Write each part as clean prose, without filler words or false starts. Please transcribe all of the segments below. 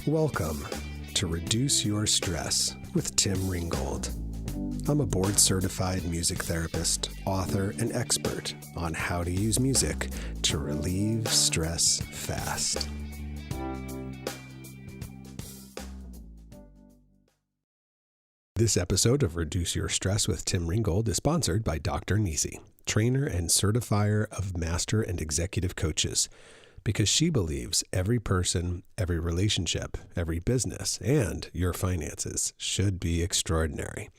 Welcome to Reduce Your Stress with Tim Ringgold. I'm a board-certified music therapist, author, and expert on how to use music to relieve stress fast. This episode of Reduce Your Stress with Tim Ringgold is sponsored by Dr. Nisi, trainer and certifier of master and executive coaches, because she believes every person, every relationship, every business, and your finances should be extraordinary.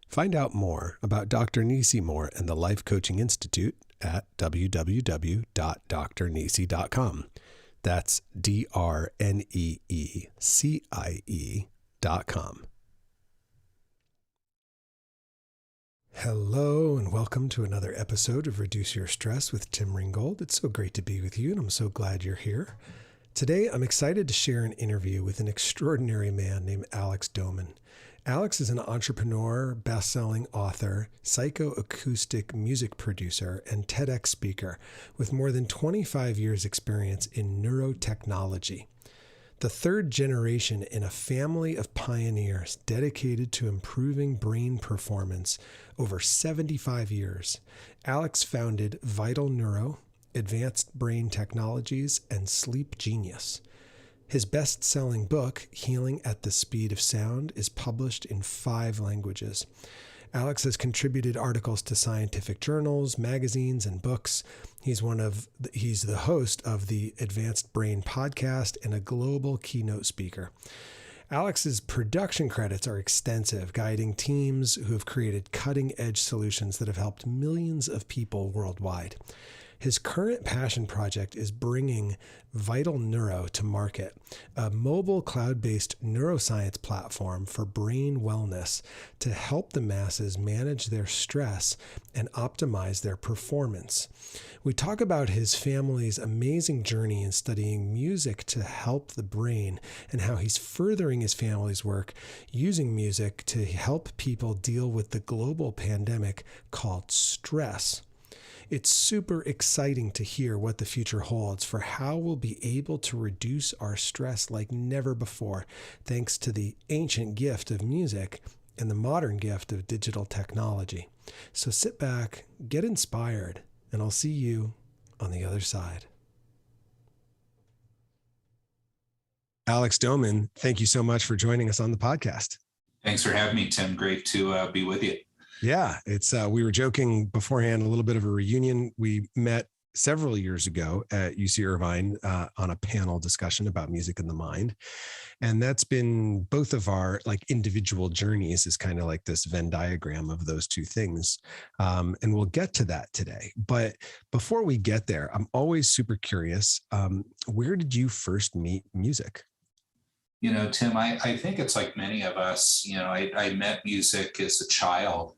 Find out more about Dr. Nisi Moore and the Life Coaching Institute at www.drnisi.com. That's DRNEECIE.com. Hello and welcome to another episode of Reduce Your Stress with Tim Ringgold. It's so great to be with you and I'm so glad you're here. Today I'm excited to share an interview with an extraordinary man named Alex Doman. Alex is an entrepreneur, best-selling author, psychoacoustic music producer, and TEDx speaker with more than 25 years experience in neurotechnology. The third generation in a family of pioneers dedicated to improving brain performance over 75 years, Alex founded Vital Neuro, Advanced Brain Technologies, and Sleep Genius. His best-selling book, Healing at the Speed of Sound, is published in 5 languages. Alex has contributed articles to scientific journals, magazines, and books. He's the host of the Advanced Brain podcast and a global keynote speaker. Alex's production credits are extensive, guiding teams who have created cutting-edge solutions that have helped millions of people worldwide. His current passion project is bringing Vital Neuro to market, a mobile cloud-based neuroscience platform for brain wellness to help the masses manage their stress and optimize their performance. We talk about his family's amazing journey in studying music to help the brain and how he's furthering his family's work using music to help people deal with the global pandemic called stress. It's super exciting to hear what the future holds for how we'll be able to reduce our stress like never before, thanks to the ancient gift of music and the modern gift of digital technology. So sit back, get inspired, and I'll see you on the other side. Alex Doman, thank you so much for joining us on the podcast. Thanks for having me, Tim. Great to be with you. Yeah, it's we were joking beforehand, a little bit of a reunion. We met several years ago at UC Irvine on a panel discussion about music and the mind. And that's been both of our individual journeys is kind of like this Venn diagram of those two things. And we'll get to that today. But before we get there, I'm always super curious. Where did you first meet music? You know, Tim, I think it's like many of us, I met music as a child,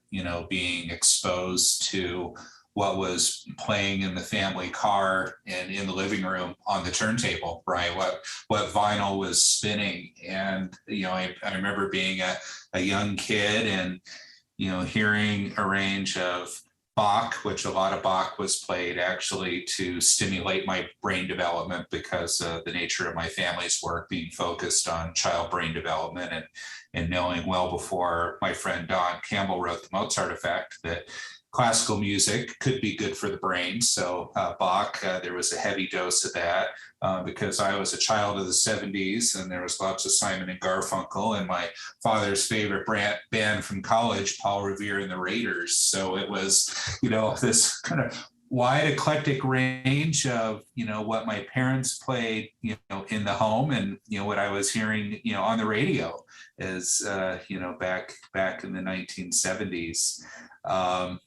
being exposed to what was playing in the family car and in the living room on the turntable, right? What vinyl was spinning. And, I remember being a young kid and, hearing a range of Bach, which a lot of Bach was played actually to stimulate my brain development because of the nature of my family's work being focused on child brain development and knowing well before my friend Don Campbell wrote the Mozart Effect that classical music could be good for the brain. So Bach, there was a heavy dose of that because I was a child of the 70s and there was lots of Simon and Garfunkel and my father's favorite band from college, Paul Revere and the Raiders. So it was, this kind of wide eclectic range of, what my parents played, in the home and, what I was hearing, on the radio is, back in the 1970s. A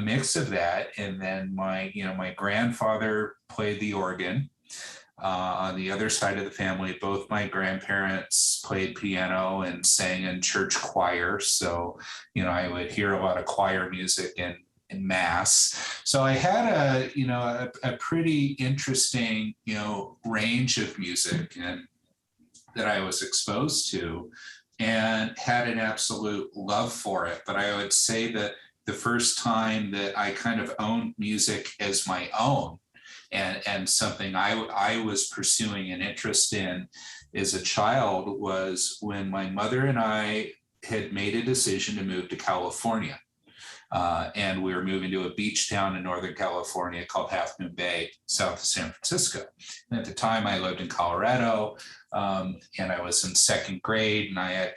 mix of that. And then my grandfather played the organ. On the other side of the family, both my grandparents played piano and sang in church choir. So, I would hear a lot of choir music in mass. So I had a pretty interesting, range of music and that I was exposed to and had an absolute love for it. But I would say that the first time that I kind of owned music as my own And something I was pursuing an interest in as a child was when my mother and I had made a decision to move to California. And we were moving to a beach town in Northern California called Half Moon Bay, south of San Francisco. And at the time I lived in Colorado, and I was in second grade, and I had,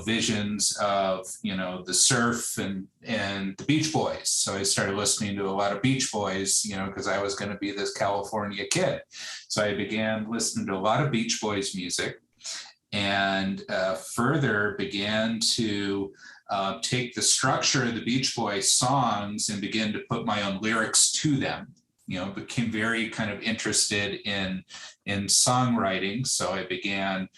visions of, the surf and the Beach Boys. So I started listening to a lot of Beach Boys, because I was going to be this California kid. So I began listening to a lot of Beach Boys music, and further began to take the structure of the Beach Boys songs and begin to put my own lyrics to them. Became very kind of interested in songwriting. So I began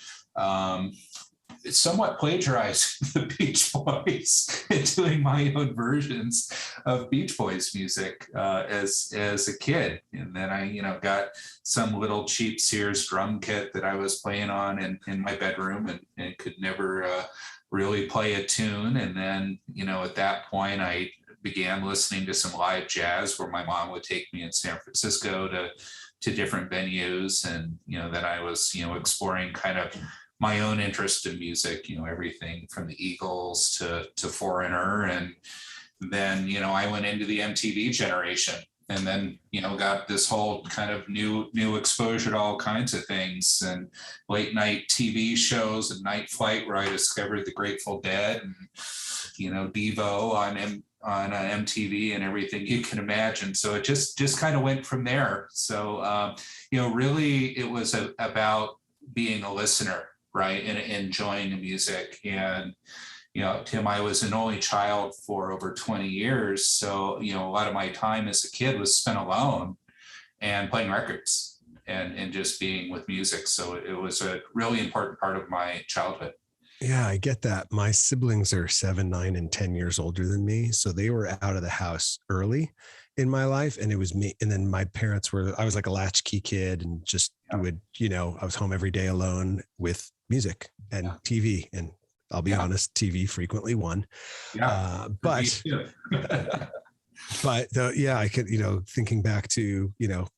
somewhat plagiarizing the Beach Boys and doing my own versions of Beach Boys music as a kid. And then I, got some little cheap Sears drum kit that I was playing on in my bedroom and could never really play a tune. And then, at that point, I began listening to some live jazz where my mom would take me in San Francisco to different venues. And, then I was, exploring kind of my own interest in music, everything from the Eagles to Foreigner. And then, I went into the MTV generation, and then, got this whole kind of new exposure to all kinds of things, and late night TV shows and Night Flight, where I discovered the Grateful Dead and, Devo on MTV and everything you can imagine. So it just kind of went from there. So, really it was about being a listener, right, and enjoying the music. And Tim, I was an only child for over 20 years. So, a lot of my time as a kid was spent alone and playing records and just being with music. So it was a really important part of my childhood. Yeah, I get that. My siblings are 7, 9, and 10 years older than me. So they were out of the house early in my life. And it was me. And then my parents I was like a latchkey kid, and just would, I was home every day alone with music and TV. And I'll be honest, TV frequently won. But I could, thinking back to,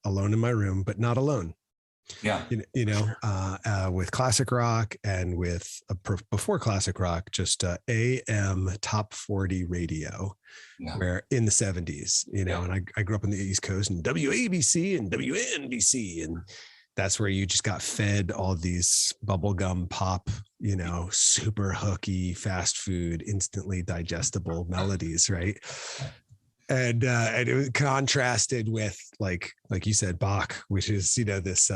alone in my room, but not alone. Yeah. With classic rock and with before classic rock, just AM top 40 radio, where in the 70s, and I grew up on the East Coast, and WABC and WNBC, and that's where you just got fed all these bubblegum pop, super hooky, fast food, instantly digestible melodies, right? And it was contrasted with like you said, Bach, which is, this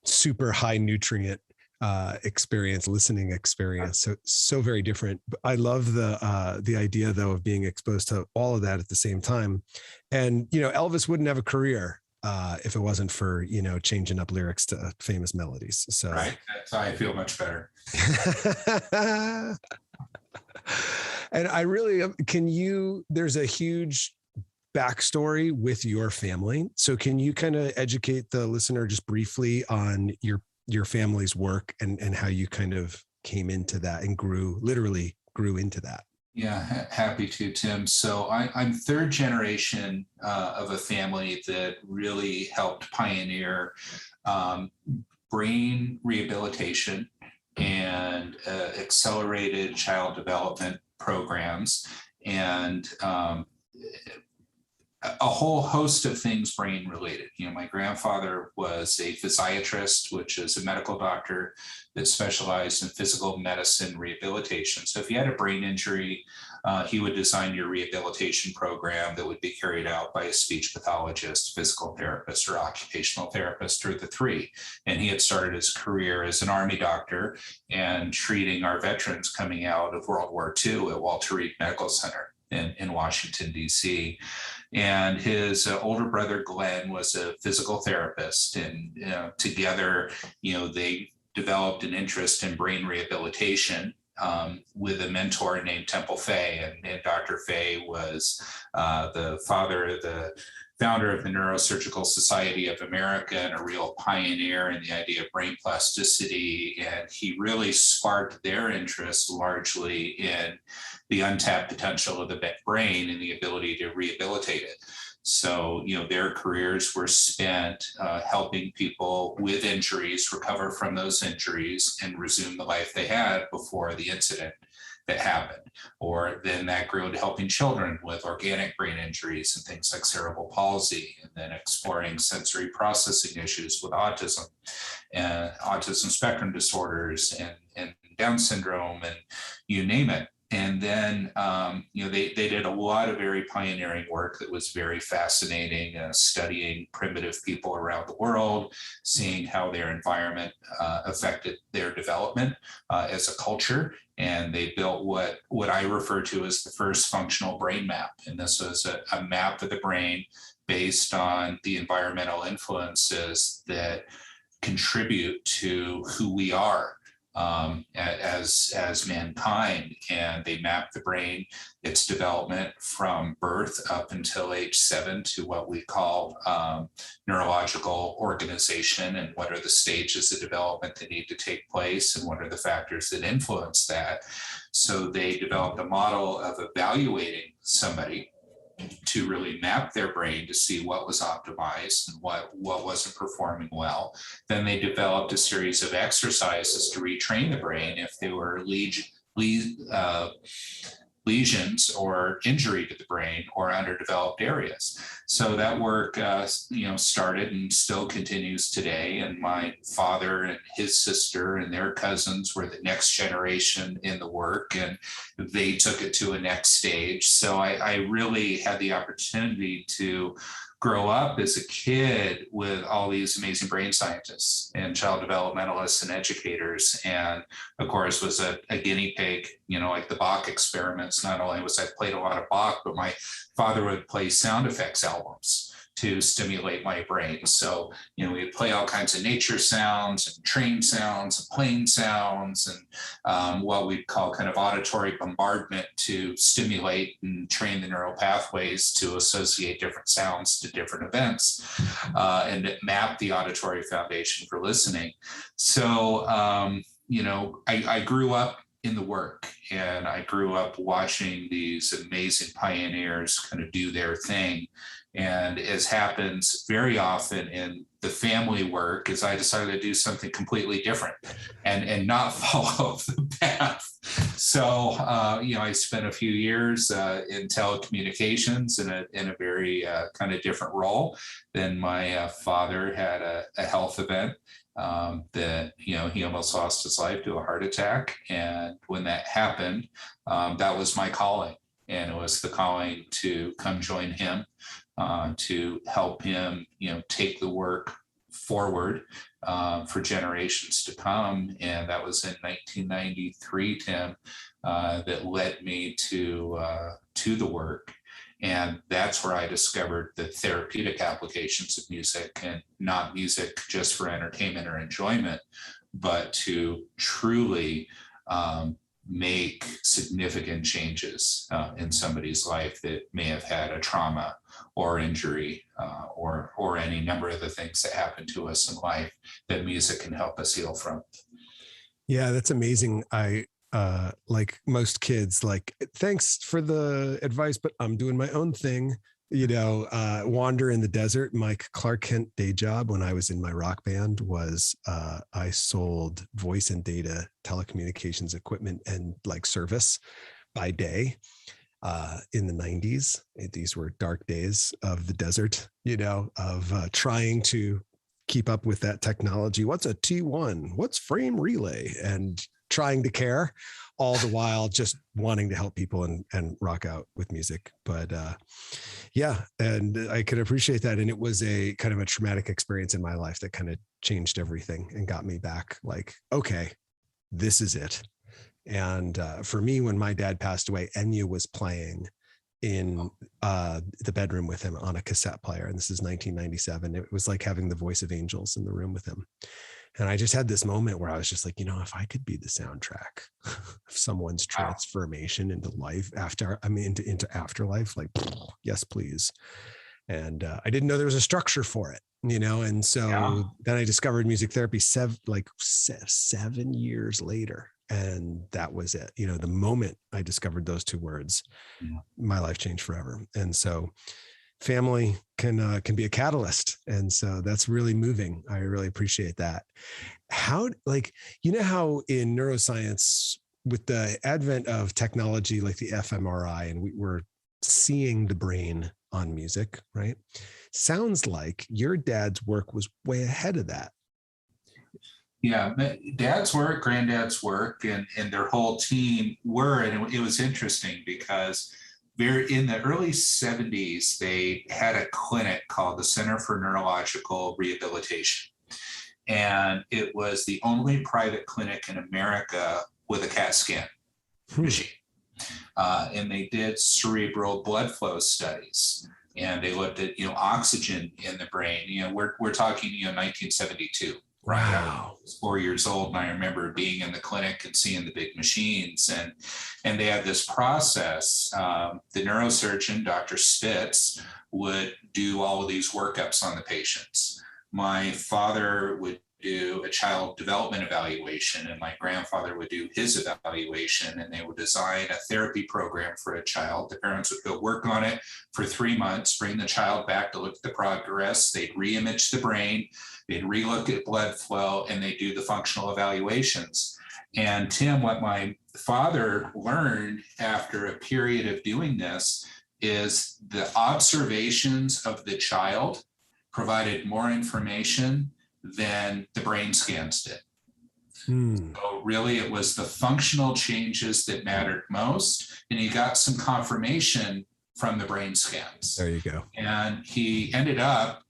super high nutrient listening experience. So very different. I love the idea though of being exposed to all of that at the same time. And, Elvis wouldn't have a career if it wasn't for, changing up lyrics to famous melodies. So right. That's how I feel much better. And I really, there's a huge backstory with your family. So can you kind of educate the listener just briefly on your family's work and how you kind of came into that and literally grew into that? Yeah, happy to, Tim. So I'm third generation of a family that really helped pioneer brain rehabilitation and accelerated child development programs, and a whole host of things brain related. My grandfather was a physiatrist, which is a medical doctor that specialized in physical medicine rehabilitation. So if you had a brain injury, he would design your rehabilitation program that would be carried out by a speech pathologist, physical therapist, or occupational therapist, or the three. And he had started his career as an Army doctor and treating our veterans coming out of World War II at Walter Reed Medical Center in Washington, D.C. And his older brother, Glenn, was a physical therapist. And together, they developed an interest in brain rehabilitation with a mentor named Temple Fay. And Dr. Fay was the founder of the Neurosurgical Society of America and a real pioneer in the idea of brain plasticity. And he really sparked their interest largely in the untapped potential of the brain and the ability to rehabilitate it. So, their careers were spent helping people with injuries recover from those injuries and resume the life they had before the incident that happened. Or then that grew into helping children with organic brain injuries and things like cerebral palsy, and then exploring sensory processing issues with autism and autism spectrum disorders and Down syndrome, and you name it. And then, they did a lot of very pioneering work that was very fascinating, studying primitive people around the world, seeing how their environment affected their development as a culture. And they built what I refer to as the first functional brain map. And this was a map of the brain based on the environmental influences that contribute to who we are as mankind. And they map the brain, its development from birth up until age 7 to what we call neurological organization, and what are the stages of development that need to take place, and what are the factors that influence that. So they developed a model of evaluating somebody to really map their brain to see what was optimized and what wasn't performing well. Then they developed a series of exercises to retrain the brain if there were lesions or injury to the brain or underdeveloped areas. So that work, started and still continues today. And my father and his sister and their cousins were the next generation in the work, and they took it to a next stage. So I really had the opportunity to grow up as a kid with all these amazing brain scientists and child developmentalists and educators. And of course, was a guinea pig, like the Bach experiments. Not only was I played a lot of Bach, but my father would play sound effects albums to stimulate my brain. So, we'd play all kinds of nature sounds and train sounds and plane sounds and what we'd call kind of auditory bombardment to stimulate and train the neural pathways to associate different sounds to different events and map the auditory foundation for listening. So, I grew up in the work, and I grew up watching these amazing pioneers kind of do their thing. And as happens very often in the family work, is I decided to do something completely different and not follow the path. So, I spent a few years in telecommunications in a very kind of different role. Then my father had a health event that, he almost lost his life to a heart attack. And when that happened, that was my calling. And it was the calling to come join him, to help him, take the work forward for generations to come. And that was in 1993, Tim, that led me to the work. And that's where I discovered the therapeutic applications of music, and not music just for entertainment or enjoyment, but to truly make significant changes in somebody's life that may have had a trauma or injury or any number of the things that happen to us in life that music can help us heal from. Yeah, that's amazing. I like most kids, like, thanks for the advice, but I'm doing my own thing, wander in the desert. My Clark Kent day job when I was in my rock band was I sold voice and data telecommunications equipment and like service by day in the 90s. These were dark days of the desert, of trying to keep up with that technology. What's a T1? What's frame relay? And trying to care, all the while just wanting to help people and rock out with music. But yeah, and I could appreciate that. And it was a kind of a traumatic experience in my life that kind of changed everything and got me back like, okay, this is it. And for me, when my dad passed away, Enya was playing in the bedroom with him on a cassette player. And this is 1997. It was like having the voice of angels in the room with him. And I just had this moment where I was just like, if I could be the soundtrack of someone's transformation into life into afterlife, like, yes, please. And I didn't know there was a structure for it, And so then I discovered music therapy 7 years later. And that was it. The moment I discovered those two words, my life changed forever. And so family can be a catalyst. And so that's really moving. I really appreciate that. How, like, how in neuroscience, with the advent of technology like the fMRI, and we're seeing the brain on music, right? Sounds like your dad's work was way ahead of that. Yeah, dad's work, granddad's work, and their whole team were, and it was interesting because in the early 70s, they had a clinic called the Center for Neurological Rehabilitation. And it was the only private clinic in America with a CAT scan machine. And they did cerebral blood flow studies. And they looked at, oxygen in the brain. We're talking, 1972. Right. Wow. I was 4 years old, and I remember being in the clinic and seeing the big machines, and they had this process. The neurosurgeon, Dr. Spitz, would do all of these workups on the patients. My father would do a child development evaluation, and my grandfather would do his evaluation, and they would design a therapy program for a child. The parents would go work on it for 3 months, bring the child back to look at the progress. They'd re-image the brain, they'd re-look at blood flow, and they do the functional evaluations. And Tim, what my father learned after a period of doing this is the observations of the child provided more information than the brain scans did. So really, it was the functional changes that mattered most, and he got some confirmation from the brain scans. There you go. And he ended up,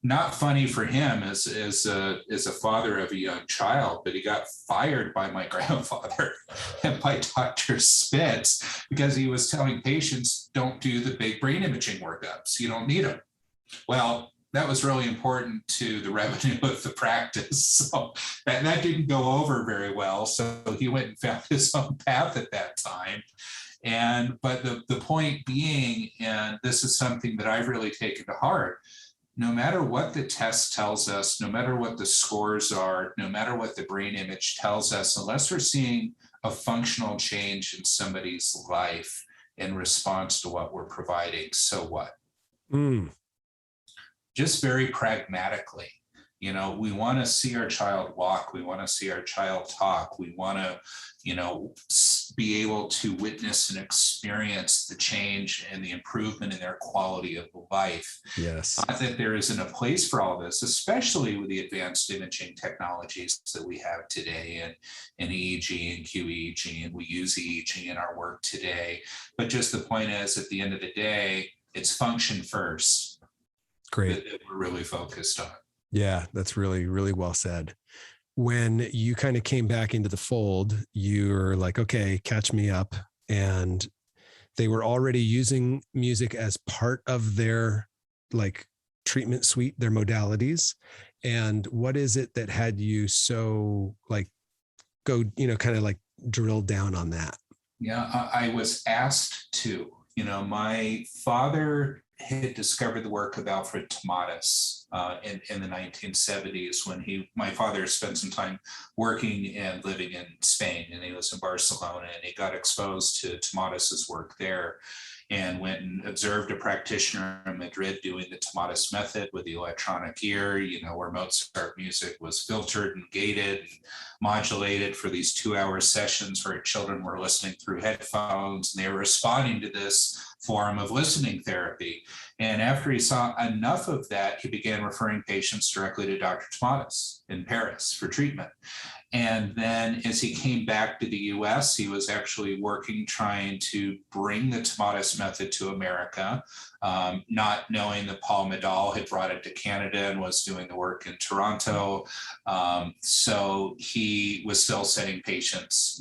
not funny for him as a father of a young child, but he got fired by my grandfather and by Dr. Spitz because he was telling patients, don't do the big brain imaging workups. You don't need them. Well, that was really important to the revenue of the practice. So that didn't go over very well. So he went and found his own path at that time. But the point being, and this is something that I've really taken to heart, no matter what the test tells us, no matter what the scores are, no matter what the brain image tells us, unless we're seeing a functional change in somebody's life in response to what we're providing, so what? Just very pragmatically, we want to see our child walk. We want to see our child talk. We want to, be able to witness and experience the change and the improvement in their quality of life. Yes. Not that there isn't a place for all this, especially with the advanced imaging technologies that we have today and EEG and QEEG, and we use EEG in our work today. But just the point is, at the end of the day, it's function first. Great. That we're really focused on. Yeah, that's really, really well said. When you kind of came back into the fold, you were like, okay, catch me up. And they were already using music as part of their treatment suite, their modalities. And what is it that had you so go, kind of drill down on that? Yeah, I was asked to. My father had discovered the work of Alfred Tomatis in the 1970s when my father spent some time working and living in Spain, and he was in Barcelona, and he got exposed to Tomatis's work there and went and observed a practitioner in Madrid doing the Tomatis method with the electronic ear, where Mozart music was filtered and gated and modulated for these 2-hour sessions where children were listening through headphones, and they were responding to this form of listening therapy. And after he saw enough of that, he began referring patients directly to Dr. Tomatis in Paris for treatment. And then as he came back to the US, he was actually trying to bring the Tomatis method to America, not knowing that Paul Medall had brought it to Canada and was doing the work in Toronto. So he was still sending patients,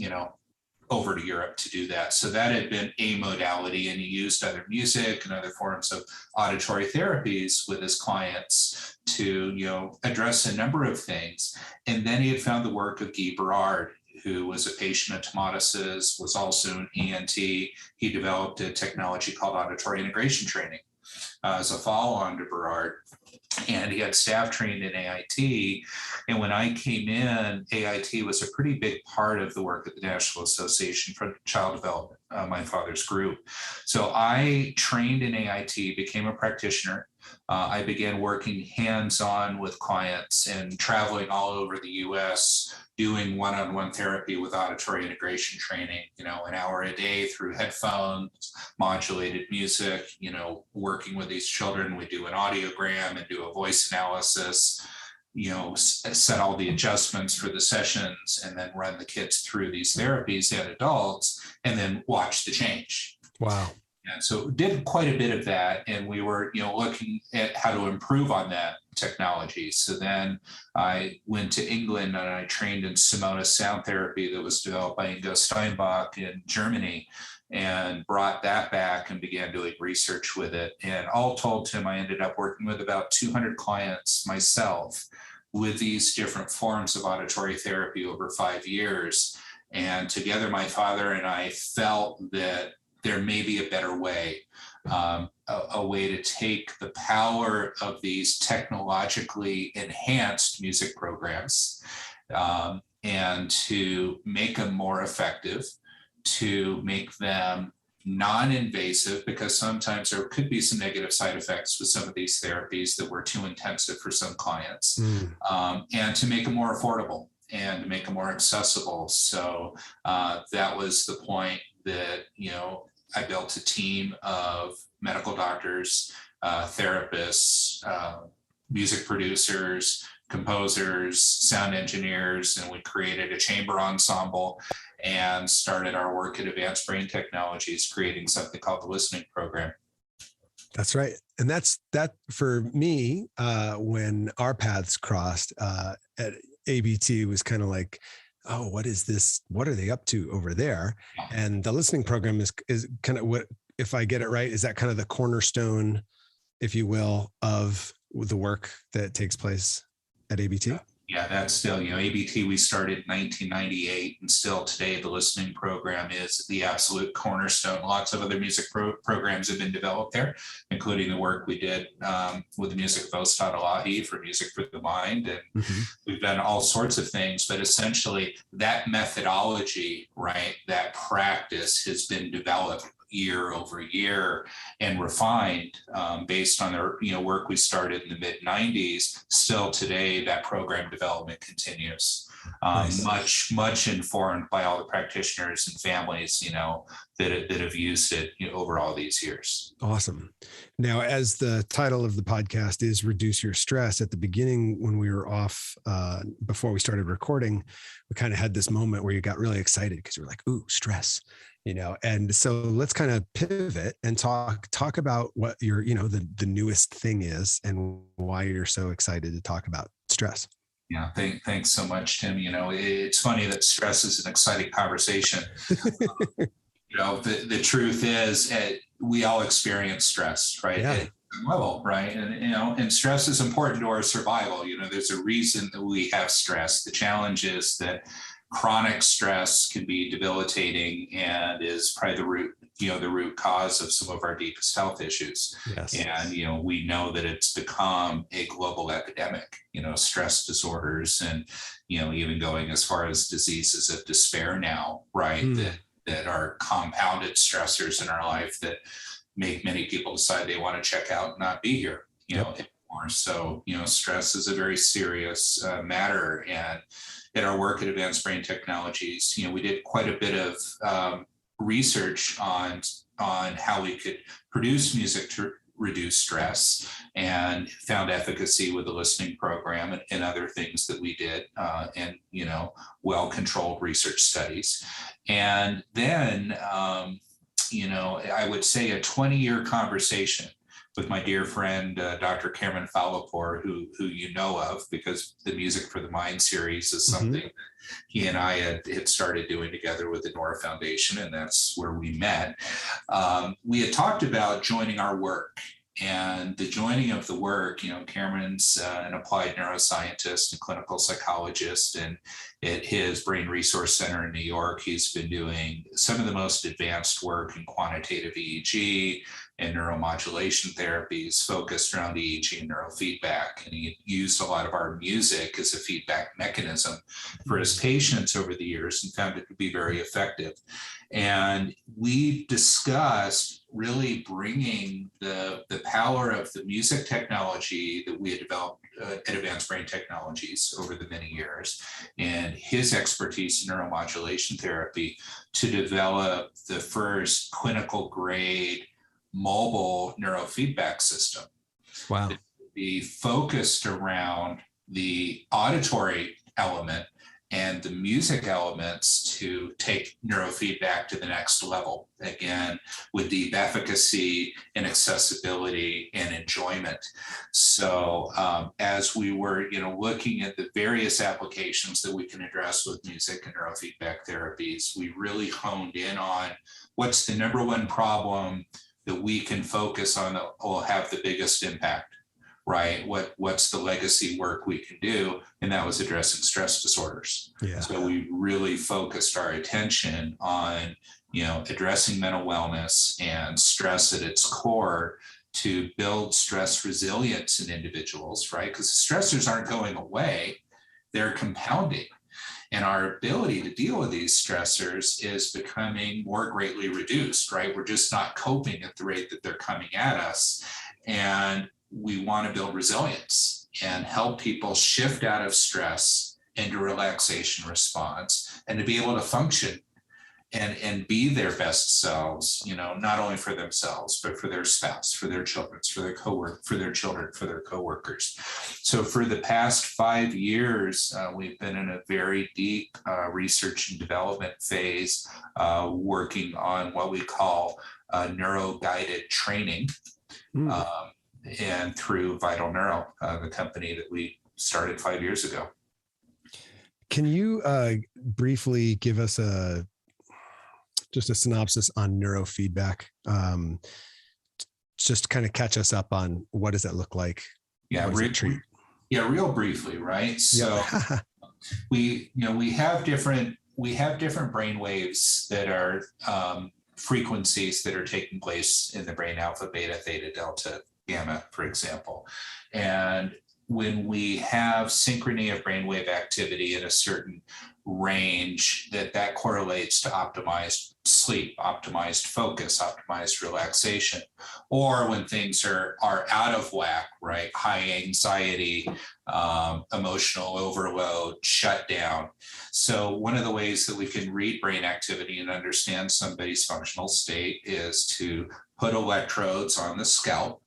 over to Europe to do that. So that had been a modality, and he used other music and other forms of auditory therapies with his clients to, address a number of things. And then he had found the work of Guy Berard, who was a patient of Tomatis's, was also an ENT. He developed a technology called auditory integration training as a follow-on to Berard. and he had staff trained in AIT. And when I came in, AIT was a pretty big part of the work at the National Association for Child Development, my father's group. So I trained in AIT, became a practitioner. I began working hands-on with clients and traveling all over the US, doing one-on-one therapy with auditory integration training, an hour a day through headphones, modulated music, working with these children. We do an audiogram and do a voice analysis, set all the adjustments for the sessions, and then run the kids through these therapies and adults, and then watch the change. Wow. And so did quite a bit of that. And we were, looking at how to improve on that technology. So then I went to England and I trained in Simonis sound therapy that was developed by Ingo Steinbach in Germany, and brought that back and began doing research with it. And all told, Tim, I ended up working with about 200 clients myself with these different forms of auditory therapy over 5 years. And together, my father and I felt that there may be a better way, a way to take the power of these technologically enhanced music programs and to make them more effective, to make them non-invasive, because sometimes there could be some negative side effects with some of these therapies that were too intensive for some clients, and to make them more affordable and to make them more accessible. So that was the point that, I built a team of medical doctors, therapists, music producers, composers, sound engineers, and we created a chamber ensemble and started our work at Advanced Brain Technologies, creating something called the Listening Program. That's right. And that for me, when our paths crossed at ABT, was kind of like, oh, what is this? What are they up to over there? And the Listening Program is kind of what, if I get it right, is that kind of the cornerstone, if you will, of the work that takes place at ABT? Yeah, that's still, ABT, we started in 1998, and still today the Listening Program is the absolute cornerstone. Lots of other music programs have been developed there, including the work we did with the music of Ostad Elahi for Music for the Mind. And we've done all sorts of things, but essentially that methodology, right, that practice has been developed year over year and refined based on the work we started in the mid 90s. Still today, that program development continues. Nice. much informed by all the practitioners and families, that have used it over all these years. Awesome. Now, as the title of the podcast is Reduce Your Stress, at the beginning when we were off, before we started recording, we kind of had this moment where you got really excited because you were like, ooh, stress. And so let's kind of pivot and talk about what your, the newest thing is and why you're so excited to talk about stress. Yeah, thanks so much, Tim. It's funny that stress is an exciting conversation. The truth is we all experience stress, right? Yeah. At some level, right? And stress is important to our survival. There's a reason that we have stress. The challenge is that chronic stress can be debilitating and is probably the root cause of some of our deepest health issues. Yes. And, we know that it's become a global epidemic, stress disorders and, even going as far as diseases of despair now, right? That are compounded stressors in our life that make many people decide they want to check out and not be here, anymore. So, stress is a very serious matter. And in our work at Advanced Brain Technologies, we did quite a bit of research on how we could produce music to reduce stress, and found efficacy with the Listening Program and other things that we did, and well-controlled research studies. And then, I would say a 20-year conversation with my dear friend, Dr. Cameron Fallapur, who you know of, because the Music for the Mind series is something that he and I had started doing together with the Neuro Foundation, and that's where we met. We had talked about joining our work And the joining of the work, Cameron's an applied neuroscientist and clinical psychologist, and at his Brain Resource Center in New York, he's been doing some of the most advanced work in quantitative EEG and neuromodulation therapies focused around EEG and neurofeedback. And he used a lot of our music as a feedback mechanism for his patients over the years and found it to be very effective. And we discussed really bringing the power of the music technology that we had developed at Advanced Brain Technologies over the many years and his expertise in neuromodulation therapy to develop the first clinical grade mobile neurofeedback system. Wow. That would be focused around the auditory element and the music elements to take neurofeedback to the next level, again, with deep efficacy and accessibility and enjoyment. So as we were looking at the various applications that we can address with music and neurofeedback therapies, we really honed in on what's the number one problem that we can focus on that will have the biggest impact, right? What's the legacy work we can do? And that was addressing stress disorders. Yeah. So we really focused our attention on, addressing mental wellness and stress at its core to build stress resilience in individuals, right? Because stressors aren't going away, they're compounding. And our ability to deal with these stressors is becoming more greatly reduced, right? We're just not coping at the rate that they're coming at us. And we want to build resilience and help people shift out of stress into relaxation response and to be able to function and be their best selves, not only for themselves, but for their spouse, for their children, for their children, for their coworkers. So for the past 5 years, we've been in a very deep research and development phase, working on what we call neuro-guided training. And through Vital Neuro, the company that we started 5 years ago. Can you briefly give us just a synopsis on neurofeedback? Just kind of catch us up on what does that look like? Yeah, real briefly, right? So we have different brain waves that are frequencies that are taking place in the brain: alpha, beta, theta, delta, gamma, for example. And when we have synchrony of brainwave activity in a certain range, that correlates to optimized sleep, optimized focus, optimized relaxation. Or when things are out of whack, right? High anxiety, emotional overload, shutdown. So one of the ways that we can read brain activity and understand somebody's functional state is to put electrodes on the scalp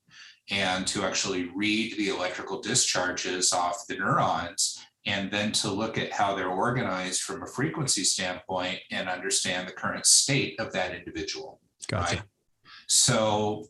and to actually read the electrical discharges off the neurons, and then to look at how they're organized from a frequency standpoint and understand the current state of that individual. Gotcha. Right? So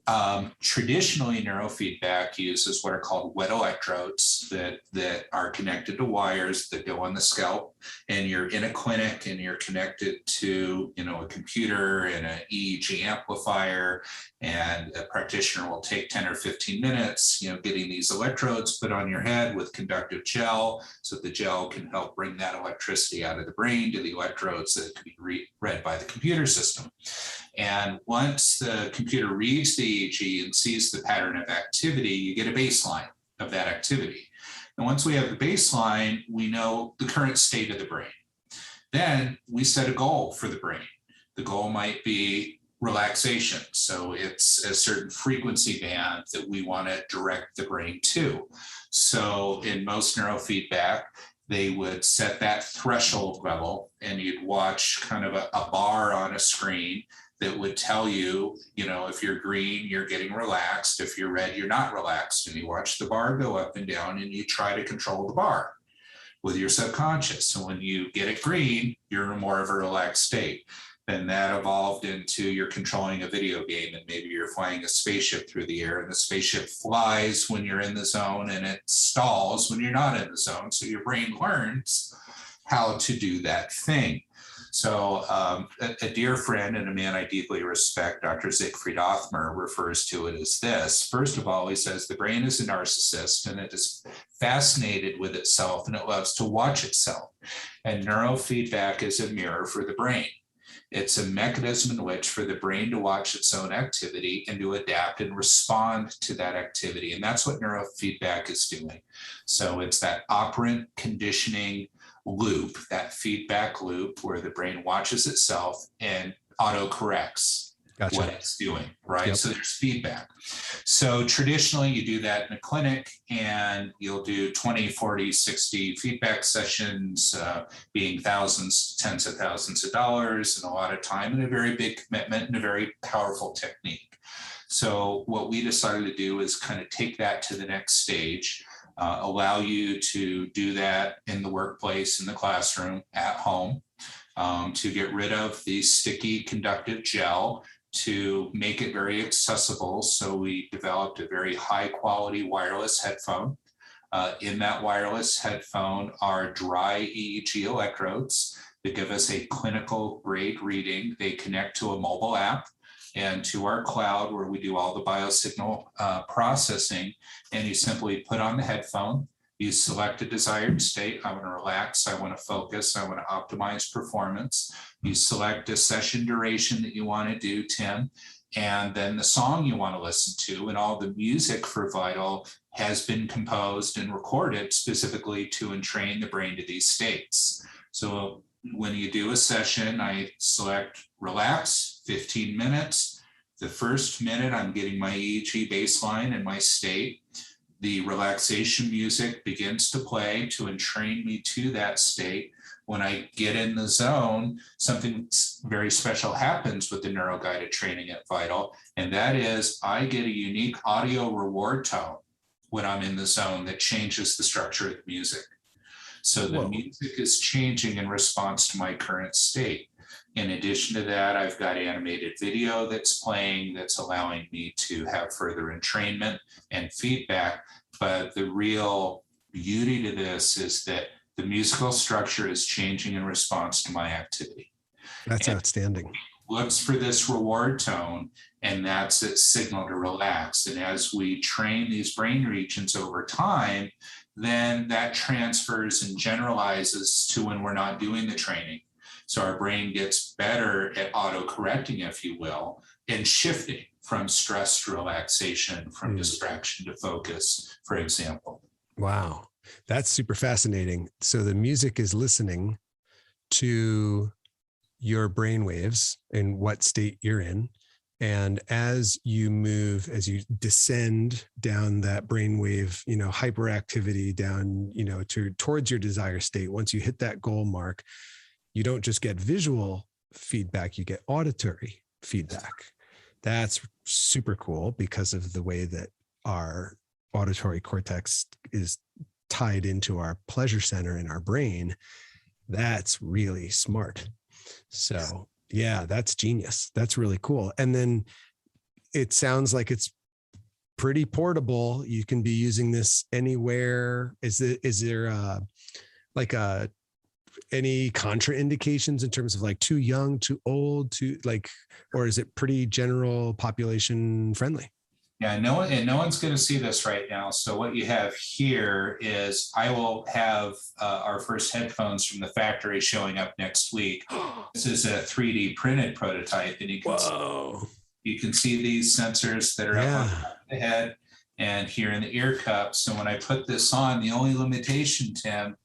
traditionally, neurofeedback uses what are called wet electrodes that are connected to wires that go on the scalp, and you're in a clinic and you're connected to a computer and an EEG amplifier, and a practitioner will take 10 or 15 minutes, getting these electrodes put on your head with conductive gel, so the gel can help bring that electricity out of the brain to the electrodes that can be read by the computer system. And once the computer reads the EEG and sees the pattern of activity, you get a baseline of that activity. And once we have the baseline, we know the current state of the brain. Then we set a goal for the brain. The goal might be relaxation. So it's a certain frequency band that we want to direct the brain to. So in most neurofeedback, they would set that threshold level, and you'd watch kind of a bar on a screen that would tell you, if you're green, you're getting relaxed. If you're red, you're not relaxed. And you watch the bar go up and down, and you try to control the bar with your subconscious. And when you get it green, you're in more of a relaxed state. Then that evolved into you're controlling a video game, and maybe you're flying a spaceship through the air, and the spaceship flies when you're in the zone and it stalls when you're not in the zone. So your brain learns how to do that thing. So a dear friend and a man I deeply respect, Dr. Siegfried Othmer, refers to it as this. First of all, he says the brain is a narcissist and it is fascinated with itself and it loves to watch itself. And neurofeedback is a mirror for the brain. It's a mechanism in which for the brain to watch its own activity and to adapt and respond to that activity. And that's what neurofeedback is doing. So it's that operant conditioning loop, that feedback loop where the brain watches itself and auto-corrects what it's doing, right? Yep. So there's feedback. So traditionally you do that in a clinic and you'll do 20, 40, 60 feedback sessions, being thousands, tens of thousands of dollars and a lot of time and a very big commitment and a very powerful technique. So what we decided to do is kind of take that to the next stage, allow you to do that in the workplace, in the classroom, at home, to get rid of the sticky conductive gel, to make it very accessible. So we developed a very high quality wireless headphone. In that wireless headphone are dry EEG electrodes that give us a clinical grade reading. They connect to a mobile app and to our cloud where we do all the biosignal processing. And you simply put on the headphone, you select a desired state. I want to relax, I want to focus, I want to optimize performance. You select a session duration that you want to do, Tim, and then the song you want to listen to, and all the music for Vital has been composed and recorded specifically to entrain the brain to these states. So when you do a session, I select relax, 15 minutes. The first minute, I'm getting my EEG baseline and my state. The relaxation music begins to play to entrain me to that state. When I get in the zone, something very special happens with the neuroguided training at Vital, and that is I get a unique audio reward tone when I'm in the zone that changes the structure of the music. So the music is changing in response to my current state. In addition to that, I've got animated video that's playing that's allowing me to have further entrainment and feedback. But the real beauty to this is that the musical structure is changing in response to my activity. That's outstanding. Looks for this reward tone, and that's its signal to relax. And as we train these brain regions over time, then that transfers and generalizes to when we're not doing the training. So our brain gets better at auto-correcting, if you will, and shifting from stress to relaxation, from distraction to focus, for example. Wow, that's super fascinating. So the music is listening to your brain waves and what state you're in. And as you move, as you descend down that brainwave, hyperactivity down, towards your desired state, once you hit that goal mark, you don't just get visual feedback, you get auditory feedback. That's super cool because of the way that our auditory cortex is tied into our pleasure center in our brain. That's really smart. So yeah, that's genius. That's really cool. And then it sounds like it's pretty portable. You can be using this anywhere. Is there any contraindications in terms of like too young, too old, or is it pretty general population friendly? Yeah, no one's going to see this right now. So what you have here is I will have our first headphones from the factory showing up next week. This is a 3D printed prototype, and you can see these sensors that are up on the head and here in the ear cup. So when I put this on, the only limitation, Tim,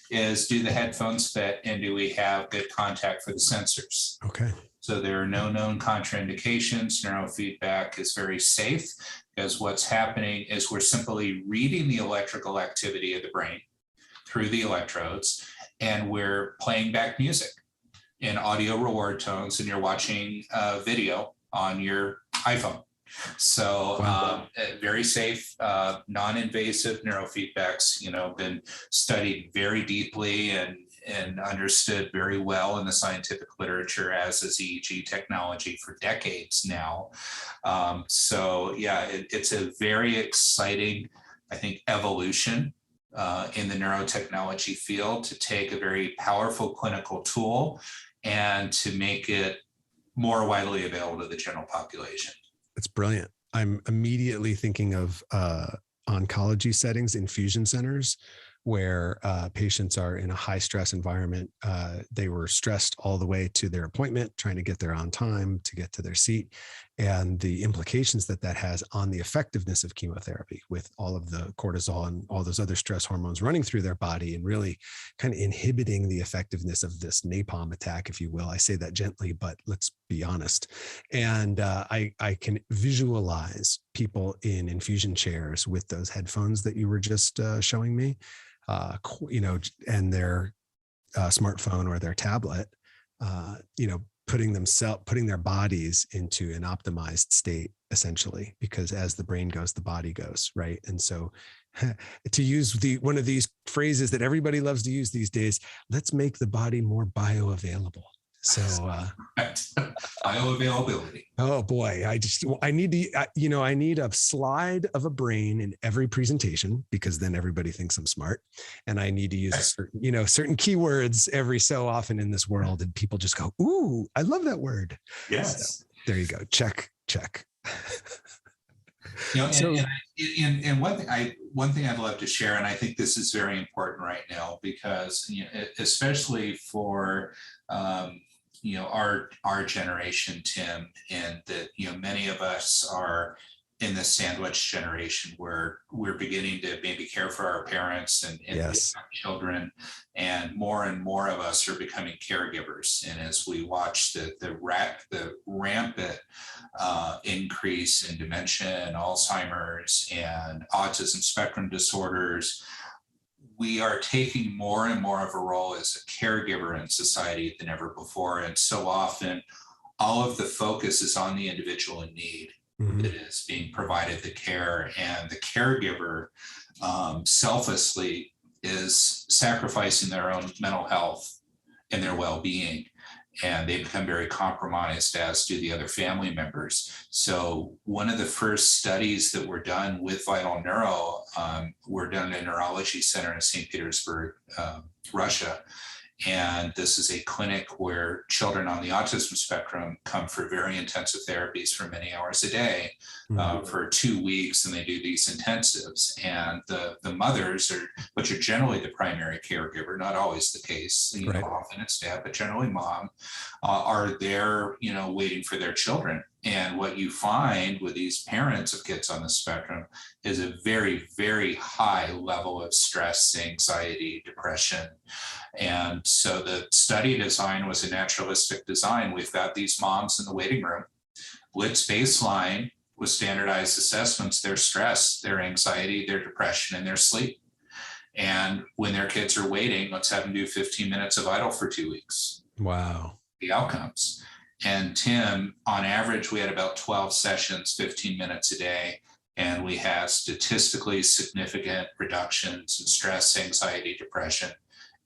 is do the headphones fit and do we have good contact for the sensors? Okay. So there are no known contraindications. Neurofeedback is very safe because what's happening is we're simply reading the electrical activity of the brain through the electrodes, and we're playing back music in audio reward tones, and you're watching a video on your iPhone. So very safe, non-invasive neurofeedbacks, been studied very deeply and understood very well in the scientific literature, as is EEG technology for decades now. It's a very exciting, I think, evolution in the neurotechnology field to take a very powerful clinical tool and to make it more widely available to the general population. It's brilliant. I'm immediately thinking of oncology settings, infusion centers, where patients are in a high stress environment. They were stressed all the way to their appointment, trying to get there on time to get to their seat, and the implications that that has on the effectiveness of chemotherapy, with all of the cortisol and all those other stress hormones running through their body and really kind of inhibiting the effectiveness of this napalm attack, if you will. I say that gently, but let's be honest. And I can visualize people in infusion chairs with those headphones that you were just showing me, and their smartphone or their tablet, putting their bodies into an optimized state, essentially, because as the brain goes, the body goes, right? And so to use one of these phrases that everybody loves to use these days, let's make the body more bioavailable. So bioavailability. Oh boy, I need a slide of a brain in every presentation, because then everybody thinks I'm smart, and I need to use certain keywords every so often in this world, and people just go, "Ooh, I love that word." Yes. So, there you go. Check. And one thing I'd love to share, and I think this is very important right now, because especially for our generation, Tim, and that many of us are in the sandwich generation, where we're beginning to maybe care for our parents and Yes. children, and more of us are becoming caregivers. And as we watch the rampant increase in dementia and Alzheimer's and autism spectrum disorders, we are taking more and more of a role as a caregiver in society than ever before. And so often, all of the focus is on the individual in need that is being provided the care, and the caregiver selflessly is sacrificing their own mental health and their well-being. And they become very compromised, as do the other family members. So one of the first studies that were done with Vital Neuro were done at a neurology center in St. Petersburg, Russia. And this is a clinic where children on the autism spectrum come for very intensive therapies for many hours a day for 2 weeks, and they do these intensives. And the mothers which are generally the primary caregiver, not always the case, Right. Often it's dad, but generally mom, are there, waiting for their children. And what you find with these parents of kids on the spectrum is a very, very high level of stress, anxiety, depression. And so the study design was a naturalistic design. We've got these moms in the waiting room. Let's baseline with standardized assessments their stress, their anxiety, their depression, and their sleep. And when their kids are waiting, let's have them do 15 minutes of Vital for 2 weeks. Wow. The outcomes. And Tim, on average, we had about 12 sessions, 15 minutes a day, and we had statistically significant reductions in stress, anxiety, depression,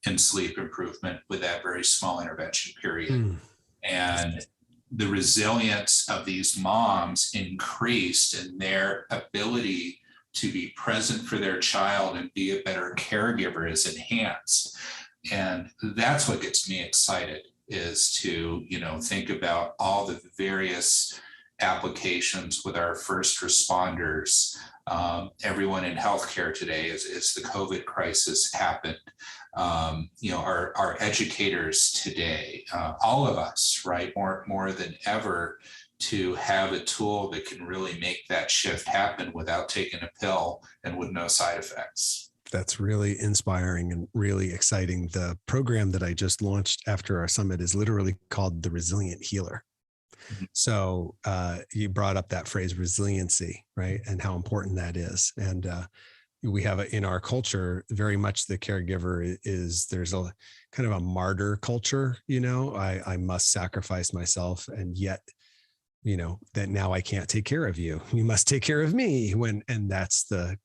and sleep improvement with that very small intervention period. And the resilience of these moms increased, and their ability to be present for their child and be a better caregiver is enhanced. And that's what gets me excited, is to, think about all the various applications with our first responders, everyone in healthcare today as the COVID crisis happened, our educators today, all of us, right, more than ever, to have a tool that can really make that shift happen without taking a pill and with no side effects. That's really inspiring and really exciting. The program that I just launched after our summit is literally called the Resilient Healer. So you brought up that phrase resiliency, right? And how important that is. And we have in our culture, very much the caregiver there's a kind of a martyr culture, I must sacrifice myself. And yet, that now I can't take care of you. You must take care of me and that's the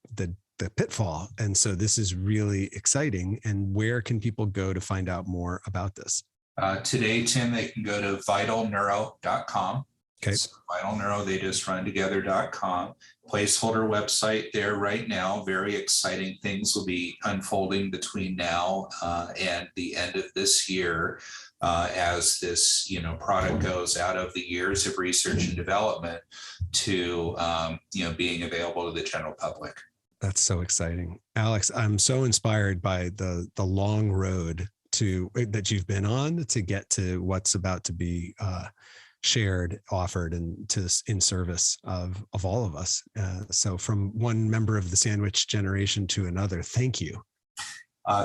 pitfall. And so this is really exciting. And where can people go to find out more about this? Today, Tim, they can go to vitalneuro.com. Okay. So Vital Neuro, they just run together.com. Placeholder website there right now. Very exciting things will be unfolding between now and the end of this year as this product goes out of the years of research and development to being available to the general public. That's so exciting. Alex, I'm so inspired by the long road that you've been on to get to what's about to be shared, offered, and in service of all of us. So from one member of the sandwich generation to another, thank you.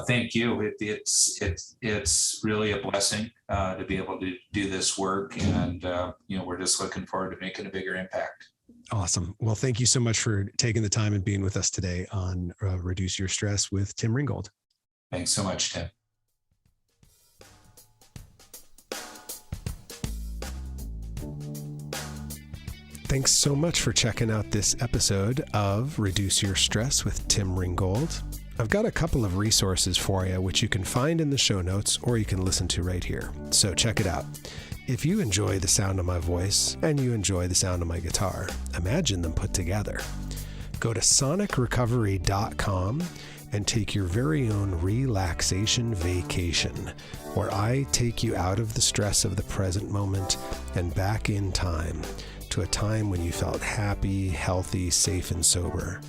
Thank you. It's really a blessing to be able to do this work, and we're just looking forward to making a bigger impact. Awesome. Well, thank you so much for taking the time and being with us today on Reduce Your Stress with Tim Ringgold. Thanks so much, Tim. Thanks so much for checking out this episode of Reduce Your Stress with Tim Ringgold. I've got a couple of resources for you, which you can find in the show notes or you can listen to right here. So check it out. If you enjoy the sound of my voice and you enjoy the sound of my guitar, imagine them put together. Go to sonicrecovery.com and take your very own relaxation vacation, where I take you out of the stress of the present moment and back in time to a time when you felt happy, healthy, safe, and sober,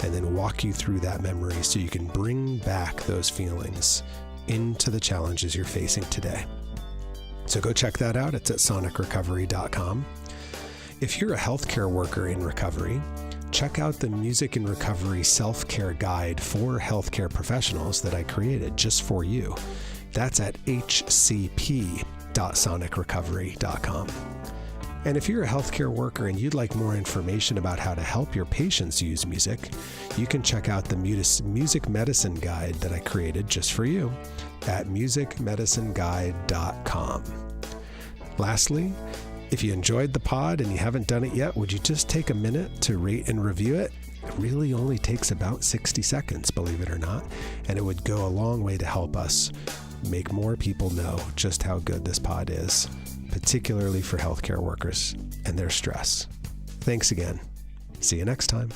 and then walk you through that memory so you can bring back those feelings into the challenges you're facing today. So go check that out. It's at sonicrecovery.com. If you're a healthcare worker in recovery, check out the Music in Recovery Self-Care Guide for healthcare professionals that I created just for you. That's at hcp.sonicrecovery.com. And if you're a healthcare worker and you'd like more information about how to help your patients use music, you can check out the Music Medicine Guide that I created just for you at musicmedicineguide.com. Lastly, if you enjoyed the pod and you haven't done it yet, would you just take a minute to rate and review it? It really only takes about 60 seconds, believe it or not, and it would go a long way to help us make more people know just how good this pod is, particularly for healthcare workers and their stress. Thanks again. See you next time.